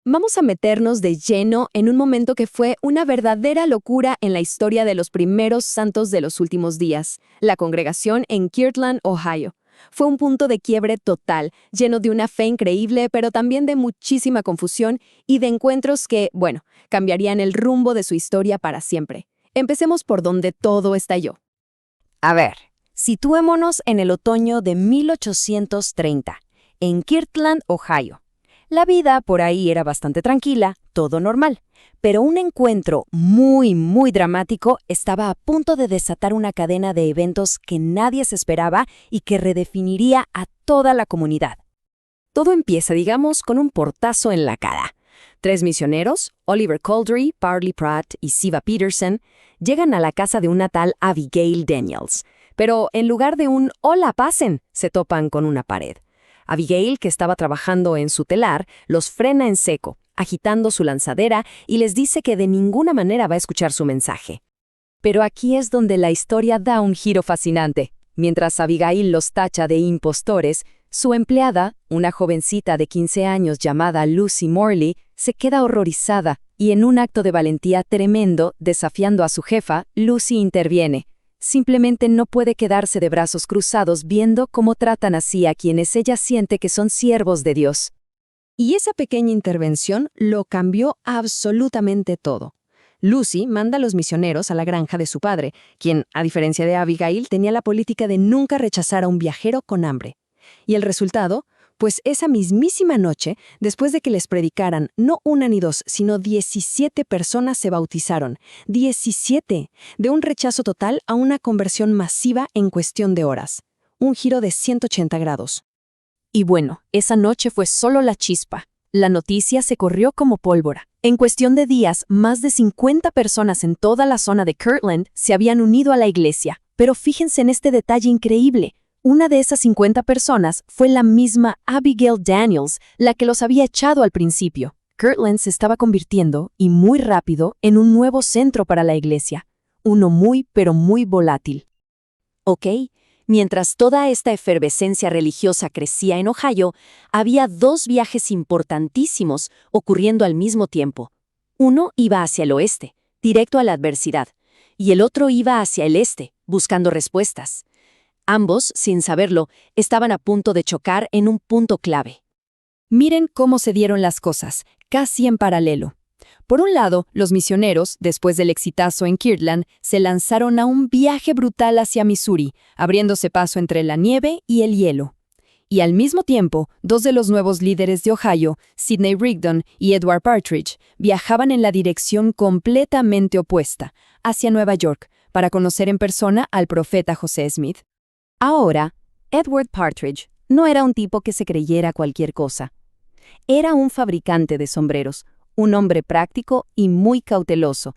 Vamos a meternos de lleno en un momento que fue una verdadera locura en la historia de los primeros santos de los últimos días, la congregación en Kirtland, Ohio. Fue un punto de quiebre total, lleno de una fe increíble, pero también de muchísima confusión y de encuentros que, bueno, cambiarían el rumbo de su historia para siempre. Empecemos por donde todo estalló. A ver, situémonos en el otoño de 1830, en Kirtland, Ohio. La vida por ahí era bastante tranquila, todo normal, pero un encuentro muy dramático estaba a punto de desatar una cadena de eventos que nadie se esperaba y que redefiniría a toda la comunidad. Todo empieza, digamos, con un portazo en la cara. 3 misioneros, Oliver Cowdery, Parley Pratt y Siva Peterson, llegan a la casa de una tal Abigail Daniels. Pero en lugar de un «Hola, pasen», se topan con una pared. Abigail, que estaba trabajando en su telar, los frena en seco, agitando su lanzadera y les dice que de ninguna manera va a escuchar su mensaje. Pero aquí es donde la historia da un giro fascinante. Mientras Abigail los tacha de impostores, su empleada, una jovencita de 15 años llamada Lucy Morley, se queda horrorizada y en un acto de valentía tremendo, desafiando a su jefa, Lucy interviene. Simplemente no puede quedarse de brazos cruzados viendo cómo tratan así a quienes ella siente que son siervos de Dios. Y esa pequeña intervención lo cambió absolutamente todo. Lucy manda a los misioneros a la granja de su padre, quien, a diferencia de Abigail, tenía la política de nunca rechazar a un viajero con hambre. ¿Y el resultado? Pues esa mismísima noche, después de que les predicaran no una ni dos, sino 17 personas se bautizaron. 17, de un rechazo total a una conversión masiva en cuestión de horas. Un giro de 180 grados. Y bueno, esa noche fue solo la chispa. La noticia se corrió como pólvora. En cuestión de días, más de 50 personas en toda la zona de Kirtland se habían unido a la iglesia. Pero fíjense en este detalle increíble. Una de esas 50 personas fue la misma Abigail Daniels, la que los había echado al principio. Kirtland se estaba convirtiendo, y muy rápido, en un nuevo centro para la iglesia. Uno pero muy volátil. Ok, mientras toda esta efervescencia religiosa crecía en Ohio, había 2 viajes importantísimos ocurriendo al mismo tiempo. Uno iba hacia el oeste, directo a la adversidad, y el otro iba hacia el este, buscando respuestas. Ambos, sin saberlo, estaban a punto de chocar en un punto clave. Miren cómo se dieron las cosas, casi en paralelo. Por un lado, los misioneros, después del exitazo en Kirtland, se lanzaron a un viaje brutal hacia Missouri, abriéndose paso entre la nieve y el hielo. Y al mismo tiempo, 2 de los nuevos líderes de Ohio, Sidney Rigdon y Edward Partridge, viajaban en la dirección completamente opuesta, hacia Nueva York, para conocer en persona al profeta José Smith. Ahora, Edward Partridge no era un tipo que se creyera cualquier cosa. Era un fabricante de sombreros, un hombre práctico y muy cauteloso.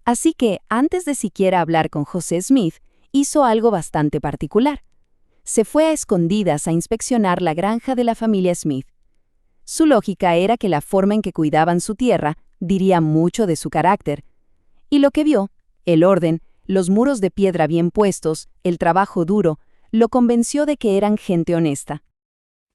Así que, antes de siquiera hablar con José Smith, hizo algo bastante particular. Se fue a escondidas a inspeccionar la granja de la familia Smith. Su lógica era que la forma en que cuidaban su tierra diría mucho de su carácter. Y lo que vio, el orden, los muros de piedra bien puestos, el trabajo duro, lo convenció de que eran gente honesta.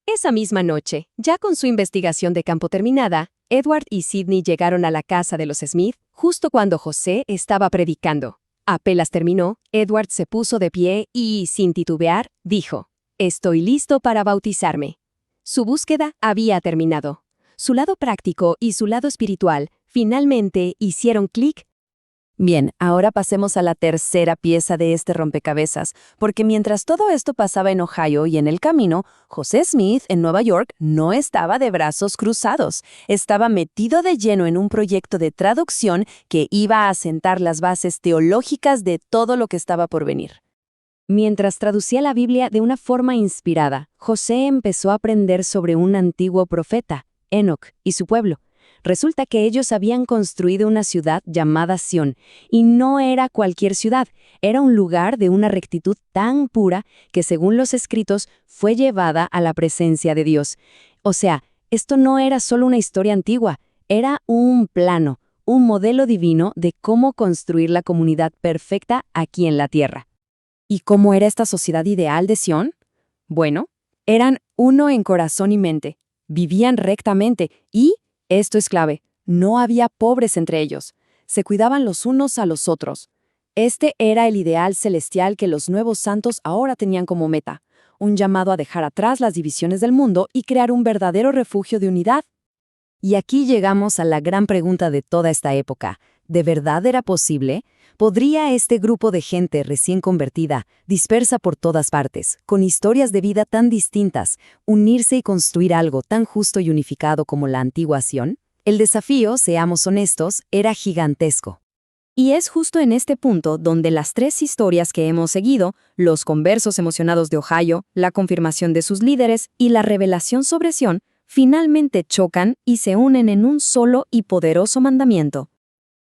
Esa misma noche, ya con su investigación de campo terminada, Edward y Sidney llegaron a la casa de los Smith justo cuando José estaba predicando. Apenas terminó, Edward se puso de pie y, sin titubear, dijo: «Estoy listo para bautizarme». Su búsqueda había terminado. Su lado práctico y su lado espiritual finalmente hicieron clic. Bien, ahora pasemos a la tercera pieza de este rompecabezas, porque mientras todo esto pasaba en Ohio y en el camino, José Smith en Nueva York no estaba de brazos cruzados, estaba metido de lleno en un proyecto de traducción que iba a sentar las bases teológicas de todo lo que estaba por venir. Mientras traducía la Biblia de una forma inspirada, José empezó a aprender sobre un antiguo profeta, Enoc, y su pueblo. Resulta que ellos habían construido una ciudad llamada Sión, y no era cualquier ciudad, era un lugar de una rectitud tan pura que, según los escritos, fue llevada a la presencia de Dios. O sea, esto no era solo una historia antigua, era un plano, un modelo divino de cómo construir la comunidad perfecta aquí en la tierra. ¿Y cómo era esta sociedad ideal de Sión? Bueno, eran uno en corazón y mente, vivían rectamente y Esto es clave. No había pobres entre ellos. Se cuidaban los unos a los otros. Este era el ideal celestial que los nuevos santos ahora tenían como meta, un llamado a dejar atrás las divisiones del mundo y crear un verdadero refugio de unidad. Y aquí llegamos a la gran pregunta de toda esta época. ¿De verdad era posible? ¿Podría este grupo de gente recién convertida, dispersa por todas partes, con historias de vida tan distintas, unirse y construir algo tan justo y unificado como la antigua Sion? El desafío, seamos honestos, era gigantesco. Y es justo en este punto donde las tres historias que hemos seguido, los conversos emocionados de Ohio, la confirmación de sus líderes y la revelación sobre Sion, finalmente chocan y se unen en un solo y poderoso mandamiento.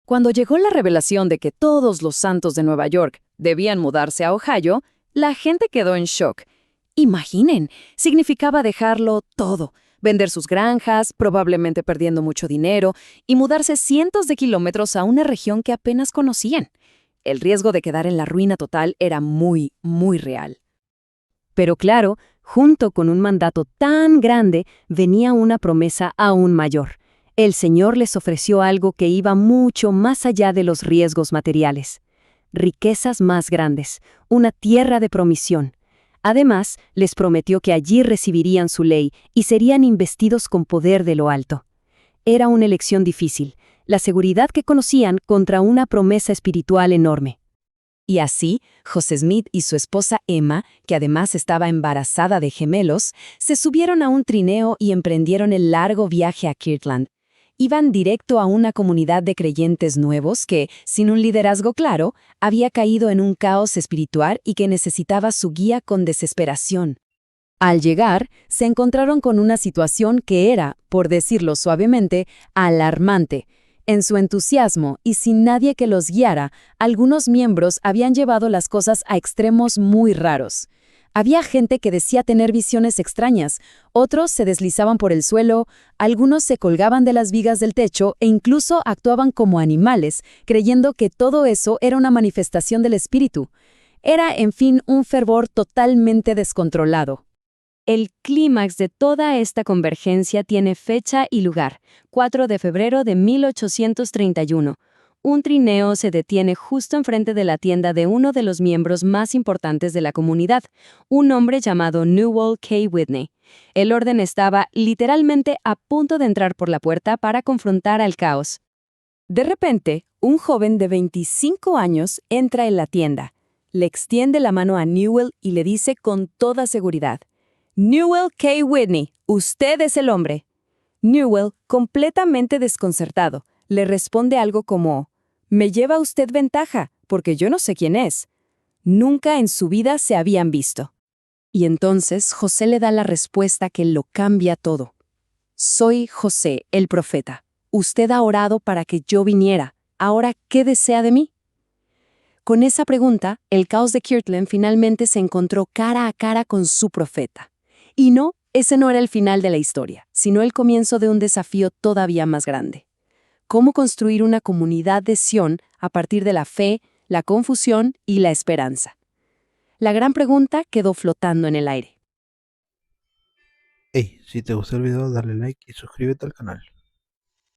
Cuando llegó la revelación de que todos los santos de Nueva York debían mudarse a Ohio, la gente quedó en shock. Imaginen, significaba dejarlo todo, vender sus granjas, probablemente perdiendo mucho dinero, y mudarse cientos de kilómetros a una región que apenas conocían. El riesgo de quedar en la ruina total era muy, muy real. Pero claro, junto con un mandato tan grande, venía una promesa aún mayor. El Señor les ofreció algo que iba mucho más allá de los riesgos materiales. Riquezas más grandes, una tierra de promisión. Además, les prometió que allí recibirían su ley y serían investidos con poder de lo alto. Era una elección difícil, la seguridad que conocían contra una promesa espiritual enorme. Y así, José Smith y su esposa Emma, que además estaba embarazada de gemelos, se subieron a un trineo y emprendieron el largo viaje a Kirtland. Iban directo a una comunidad de creyentes nuevos que, sin un liderazgo claro, había caído en un caos espiritual y que necesitaba su guía con desesperación. Al llegar, se encontraron con una situación que era, por decirlo suavemente, alarmante. En su entusiasmo y sin nadie que los guiara, algunos miembros habían llevado las cosas a extremos muy raros. Había gente que decía tener visiones extrañas, otros se deslizaban por el suelo, algunos se colgaban de las vigas del techo e incluso actuaban como animales, creyendo que todo eso era una manifestación del espíritu. Era, en fin, un fervor totalmente descontrolado. El clímax de toda esta convergencia tiene fecha y lugar, 4 de febrero de 1831. Un trineo se detiene justo enfrente de la tienda de uno de los miembros más importantes de la comunidad, un hombre llamado Newell K. Whitney. El orden estaba literalmente a punto de entrar por la puerta para confrontar al caos. De repente, un joven de 25 años entra en la tienda. Le extiende la mano a Newell y le dice con toda seguridad: «Newell K. Whitney, usted es el hombre». Newell, completamente desconcertado, le responde algo como: «Me lleva usted ventaja, porque yo no sé quién es». Nunca en su vida se habían visto. Y entonces José le da la respuesta que lo cambia todo. «Soy José, el profeta. Usted ha orado para que yo viniera. Ahora, ¿qué desea de mí?». Con esa pregunta, el caos de Kirtland finalmente se encontró cara a cara con su profeta. Y no, ese no era el final de la historia, sino el comienzo de un desafío todavía más grande. ¿Cómo construir una comunidad de Sion a partir de la fe, la confusión y la esperanza? La gran pregunta quedó flotando en el aire. Hey, si te gustó el video dale like y suscríbete al canal.